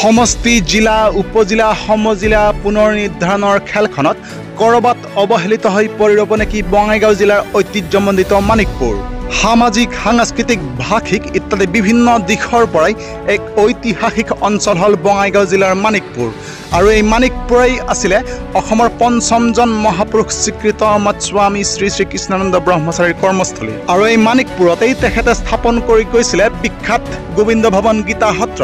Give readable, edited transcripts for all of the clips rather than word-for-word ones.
সমষ্টি জিলা উপজিলা সমজিলা পুনৰ নিৰ্ধাৰণৰ খেলখনত কৰবাত অৱহেলিত হৈ পৰিব নেকি বঙাইগাঁও জিলাৰ ঐতিহ্যমণ্ডিত মানিকপুৰ। সামাজিক সাংস্কৃতিক ভাষিক ইত্যাদি বিভিন্ন দিশৰ পৰাই এক ঐতিহাসিক অঞ্চল হ'ল বঙাইগাঁও জিলাৰ মানিকপুৰ। আৰু এই মানিকপুৰেই আছিলে অসমৰ পঞ্চমজন মহাপুৰুষ স্বীকৃত মৎস্বামী শ্ৰী শ্ৰী কৃষ্ণানন্দ ব্ৰহ্মচাৰীৰ কৰ্মস্থলী। আৰু এই মানিকপুৰতেই তেখেতে স্থাপন কৰি গৈছিলে বিখ্যাত গোবিন্দ ভৱন গীতা সত্ৰ।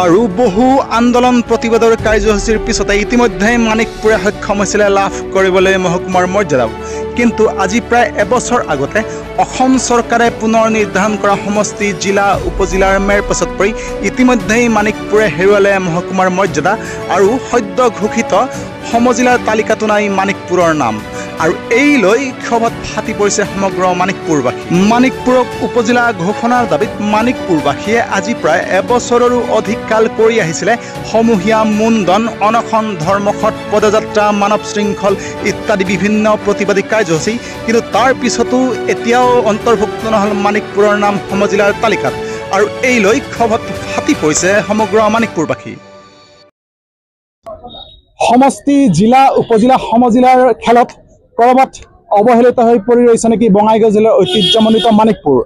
আৰু বহু আন্দোলন প্ৰতিবাদৰ কাৰ্যসূচীৰ পিছতে ইতিমধ্যে মানিকপুৰে সক্ষম হৈছিলে লাভ কৰিবলৈ মহকুমাৰ মৰ্যাদাও। কিন্তু আজি প্ৰায় এবছৰ আগতে অসম চৰকাৰে পুনৰ নিৰ্ধাৰণ কৰা সমষ্টি জিলা উপজিলাৰ মেৰ পাছত পৰি ইতিমধ্যেই মানিকপুৰে হেৰুৱালে মহকুমাৰ মৰ্যাদা আৰু সদ্য ঘোষিত সমজিলাৰ তালিকাতো নাই মানিকপুৰৰ নাম। আৰু এই লৈ ক্ষোভত ফাটি পৰিছে সমগ্ৰ মানিকপুৰবাসী। মানিকপুৰক উপজিলা ঘোষণাৰ দাবীত মানিকপুৰবাসীয়ে আজি প্ৰায় এবছৰৰো অধিক কাল কৰি আহিছিলে সমূহীয়া মুণ্ডন, অনশন, ধৰ্মঘট, পদযাত্ৰা, মানৱ শৃংখল ইত্যাদি বিভিন্ন প্ৰতিবাদী কাৰ্যসূচী। কিন্তু তাৰ পিছতো এতিয়াও অন্তৰ্ভুক্ত নহ'ল মানিকপুৰৰ নাম সমজিলাৰ তালিকাত। আৰু এই লৈ ক্ষোভত ফাটি পৰিছে সমগ্ৰ মানিকপুৰবাসী। সমষ্টি জিলা উপজিলা সমজিলাৰ খেলত কৰবাত অৱহেলিত হৈ পৰি ৰৈছে নেকি বঙাইগাঁও জিলাৰ ঐতিহ্যমণ্ডিত মানিকপুৰ।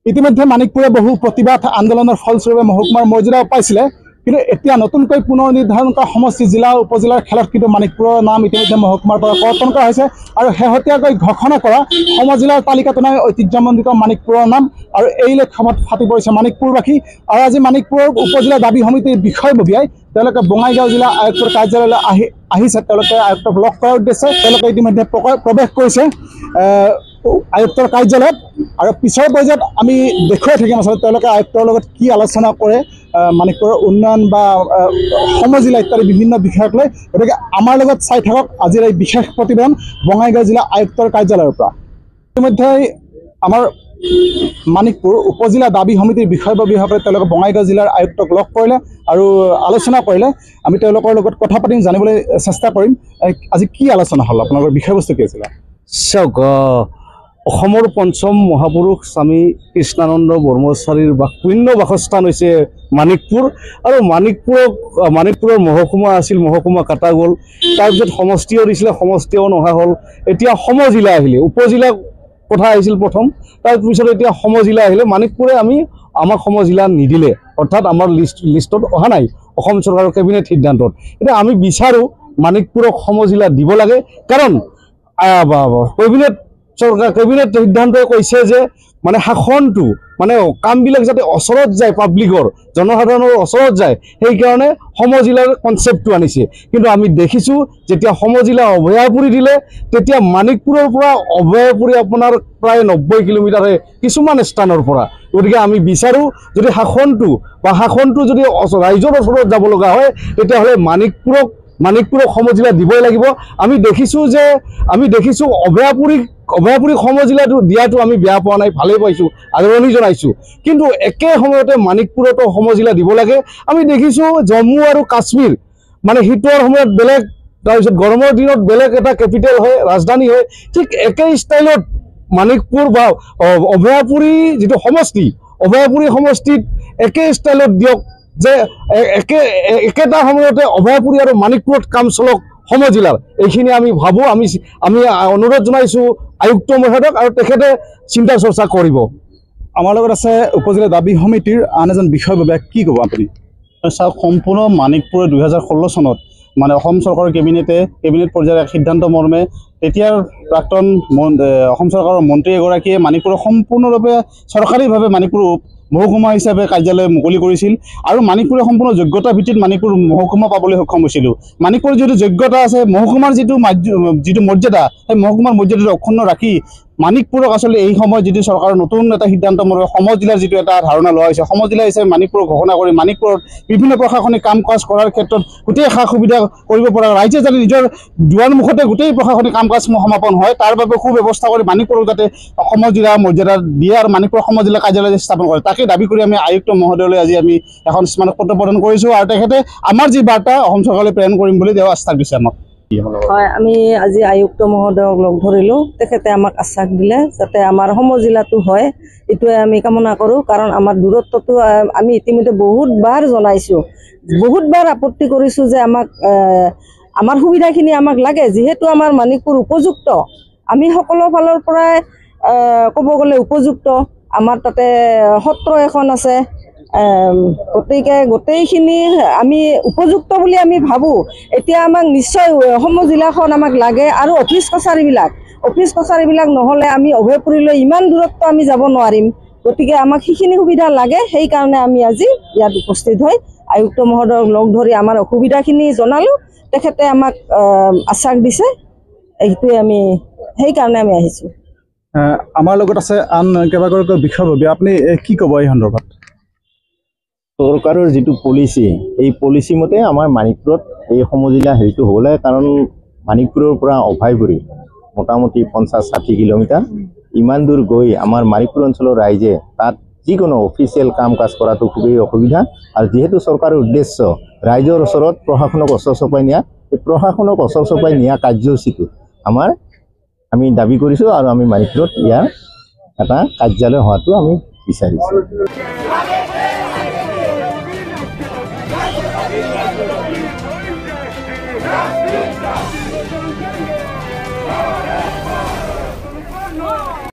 ইতিমধ্যে মানিকপুৰে বহু প্ৰতিবাদ আন্দোলনৰ ফলস্বৰূপে মহকুমাৰ মৰ্যাদাও পাইছিলে। কিন্তু এতিয়া নতুনকৈ পুনৰ নিৰ্ধাৰণ কৰা সমষ্টি জিলা উপজিলাৰ খেলত কিন্তু মানিকপুৰৰ নাম ইতিমধ্যে মহকুমাৰ পৰা কৰ্তন কৰা হৈছে। আৰু শেহতীয়াকৈ ঘোষণা কৰা সমজিলাৰ তালিকাতো নাই ঐতিহ্যমণ্ডিত মানিকপুৰৰ নাম। আৰু এই লক্ষ্যত ফাটি পৰিছে মানিকপুৰবাসী। আৰু আজি মানিকপুৰৰ উপজিলা দাবী সমিতিৰ বিষয়ববীয়াই তেওঁলোকে বঙাইগাঁও জিলা আয়ুক্তৰ কাৰ্যালয়লৈ আহিছে। তেওঁলোকে আয়ুক্তক লগ কৰাৰ উদ্দেশ্যে তেওঁলোকে ইতিমধ্যে প্ৰৱেশ কৰিছে আয়ুক্তৰ কাৰ্যালয়ত। আৰু পিছৰ পৰ্যায়ত আমি দেখুৱাই থাকিম আচলতে তেওঁলোকে আয়ুক্তৰ লগত কি আলোচনা কৰে মানিকপুৰৰ উন্নয়ন বা সমজিলা ইত্যাদি বিভিন্ন বিষয়ক লৈ। গতিকে আমাৰ লগত চাই থাকক আজিৰ এই বিশেষ প্ৰতিবেদন বঙাইগাঁও জিলা আয়ুক্তৰ কাৰ্যালয়ৰ পৰা। ইতিমধ্যে আমাৰ মানিকপুৰ উপজিলা দাবী সমিতিৰ বিষয়ববীয়াসকলে তেওঁলোকে বঙাইগাঁও জিলাৰ আয়ুক্তক লগ কৰিলে আৰু আলোচনা কৰিলে। আমি তেওঁলোকৰ লগত কথা পাতিম, জানিবলৈ চেষ্টা কৰিম আজি কি আলোচনা হ'ল, আপোনালোকৰ বিষয়বস্তু কি আছিলে। চাওক, অসমৰ পঞ্চম মহাপুৰুষ স্বামী কৃষ্ণানন্দ ব্ৰহ্মচাৰীৰ পুণ্য বাসস্থান হৈছে মানিকপুৰ। আৰু মানিকপুৰৰ মহকুমা আছিল, মহকুমা কাটা গ'ল। তাৰপিছত সমষ্টিও দিছিলে, সমষ্টিও নহা হ'ল। এতিয়া সমজিলা আহিলে, উপজিলা কথা আহিছিল প্ৰথম, তাৰপিছত এতিয়া সমজিলা আহিলে। মানিকপুৰে আমাক সমজিলা নিদিলে, অৰ্থাৎ আমাৰ লিষ্টত অহা নাই অসম চৰকাৰৰ কেবিনেট সিদ্ধান্তত। এতিয়া আমি বিচাৰোঁ মানিকপুৰক সমজিলা দিব লাগে। কাৰণ কেবিনেট সিদ্ধান্তই কৈছে যে মানে শাসনটো মানে কামবিলাক যাতে ওচৰত যায়, পাব্লিকৰ জনসাধাৰণৰ ওচৰত যায়, সেইকাৰণে সমজিলাৰ কনচেপ্টটো আনিছে। কিন্তু আমি দেখিছোঁ যেতিয়া সমজিলা অভয়াপুৰী দিলে তেতিয়া মানিকপুৰৰ পৰা অভয়াপুৰী আপোনাৰ প্ৰায় 90 কিলোমিটাৰহে কিছুমান স্থানৰ পৰা। গতিকে আমি বিচাৰোঁ যদি শাসনটো যদি ৰাইজৰ ওচৰত যাব লগা হয় তেতিয়াহ'লে মানিকপুৰক সমজিলা দিবই লাগিব। আমি দেখিছোঁ অভয়াপুৰী সমজিলাটো দিয়াটো আমি বেয়া পোৱা নাই, ভালেই পাইছোঁ, আদৰণি জনাইছোঁ। কিন্তু একে সময়তে মানিকপুৰতো সমজিলা দিব লাগে। আমি দেখিছোঁ জম্মু আৰু কাশ্মীৰ মানে শীতৰ সময়ত বেলেগ, তাৰপিছত গৰমৰ দিনত বেলেগ এটা কেপিটেল হয়, ৰাজধানী হয়। ঠিক একে ষ্টাইলত মানিকপুৰ বা অভয়াপুৰী যিটো সমষ্টি, অভয়াপুৰী সমষ্টিত একে ষ্টাইলত দিয়ক যে একেটা সময়তে অভয়াপুৰী আৰু মানিকপুৰত কাম চলক সমজিলাৰ। এইখিনি আমি ভাবোঁ, আমি অনুৰোধ জনাইছোঁ আয়ুক্ত মহোদয়ক আৰু তেখেতে চিন্তা চৰ্চা কৰিব। আমাৰ লগত আছে উপজিলা দাবী সমিতিৰ আন এজন বিষয়ববীয়া, কি ক'ব আপুনি? চাওক, সম্পূৰ্ণ মানিকপুৰে 2016 চনত মানে অসম চৰকাৰৰ কেবিনেট পৰ্যায়ৰ সিদ্ধান্ত মৰ্মে তেতিয়াৰ প্ৰাক্তন অসম চৰকাৰৰ মন্ত্ৰী এগৰাকীয়ে মানিকপুৰক সম্পূৰ্ণৰূপে চৰকাৰীভাৱে মানিকপুৰ মহকুমা হিচাপে কাৰ্যালয় মুকলি কৰিছিল। আৰু মানিকপুৰে সম্পূৰ্ণ যোগ্যতা ভিত্তিত মানিকপুৰ মহকুমা পাবলৈ সক্ষম হৈছিলোঁ। মানিকপুৰৰ যিটো যোগ্যতা আছে, মহকুমাৰ যিটো মৰ্যাদা, সেই মহকুমাৰ মৰ্যাদাটো অক্ষুণ্ণ ৰাখি মানিকপুৰক আচলতে এই সময়ত যিটো চৰকাৰৰ নতুন এটা সিদ্ধান্ত মৰ্মে সমজিলাৰ যিটো এটা ধাৰণা লোৱা হৈছে, সমজিলা হিচাপে মানিকপুৰক ঘোষণা কৰি মানিকপুৰত বিভিন্ন প্ৰশাসনিক কাম কাজ কৰাৰ ক্ষেত্ৰত গোটেই সা সুবিধা কৰিব পৰা, ৰাইজে যাতে নিজৰ দুৱাৰ মুখতে গোটেই প্ৰশাসনিক কাম কাজসমূহ সমাপন হয় তাৰ বাবে সুব্যৱস্থা কৰি মানিকপুৰক যাতে সমজিলা মৰ্যাদা দিয়ে আৰু মানিকপুৰ সমজিলা কাৰ্যালয় স্থাপন কৰে, তাকে দাবী কৰি আমি আয়ুক্ত মহোদয়লৈ আজি আমি এখন স্মাৰক পত্ৰ প্ৰদান কৰিছোঁ। আৰু তেখেতে আমাৰ যি বাৰ্তা অসম চৰকাৰলৈ প্ৰেৰণ কৰিম বুলি তেওঁ আশ্বাস দিছে আমাক। হয়, আমি আজি আয়ুক্ত মহোদয়ক লগ ধৰিলোঁ। তেখেতে আমাক আশ্বাস দিলে যাতে আমাৰ সমজিলাটো হয়, এইটোৱে আমি কামনা কৰোঁ। কাৰণ আমাৰ দূৰত্বটো আমি ইতিমধ্যে বহুতবাৰ জনাইছোঁ, বহুতবাৰ আপত্তি কৰিছোঁ যে আমাক আমাৰ সুবিধাখিনি আমাক লাগে। যিহেতু আমাৰ মানিকপুৰ উপযুক্ত, আমি সকলো ফালৰ পৰাই ক'ব গ'লে উপযুক্ত। আমাৰ তাতে সত্ৰ এখন আছে, গতিকে গোটেইখিনি আমি উপযুক্ত বুলি আমি ভাবোঁ। এতিয়া আমাক নিশ্চয় সমজিলাখন আমাক লাগে আৰু অফিচ কাছাৰীবিলাক নহ'লে আমি অভয়পুৰীলৈ ইমান দূৰত্ব আমি যাব নোৱাৰিম। গতিকে আমাক সেইখিনি সুবিধা লাগে। সেইকাৰণে আমি আজি ইয়াত উপস্থিত হৈ আয়ুক্ত মহোদয়ক লগ ধৰি আমাৰ অসুবিধাখিনি জনালোঁ। তেখেতে আমাক আশ্বাস দিছে, এইটোৱে সেইকাৰণে আমি আহিছোঁ। আমাৰ লগত আছে আন কেইবাগৰাকীও বিষয়ববীয়া, আপুনি কি ক'ব এই সন্দৰ্ভত? চৰকাৰৰ যিটো পলিচি, এই পলিচি মতে আমাৰ মানিকপুৰত এই সমজিলা হেৰিটো হ'ব লাগে। কাৰণ মানিকপুৰৰ পৰা অভয়পুৰী মোটামুটি 50-60 কিলোমিটাৰ, ইমান দূৰ গৈ আমাৰ মানিকপুৰ অঞ্চলৰ ৰাইজে তাত যিকোনো অফিচিয়েল কাম কাজ কৰাটো খুবেই অসুবিধা। আৰু যিহেতু চৰকাৰৰ উদ্দেশ্য ৰাইজৰ ওচৰত প্ৰশাসনক ওচৰ চপাই নিয়া, এই প্ৰশাসনক ওচৰ চপাই নিয়া কাৰ্যসূচীটো আমি দাবী কৰিছোঁ আৰু আমি মানিকপুৰত ইয়াৰ এটা কাৰ্যালয় হোৱাটো আমি বিচাৰিছোঁ।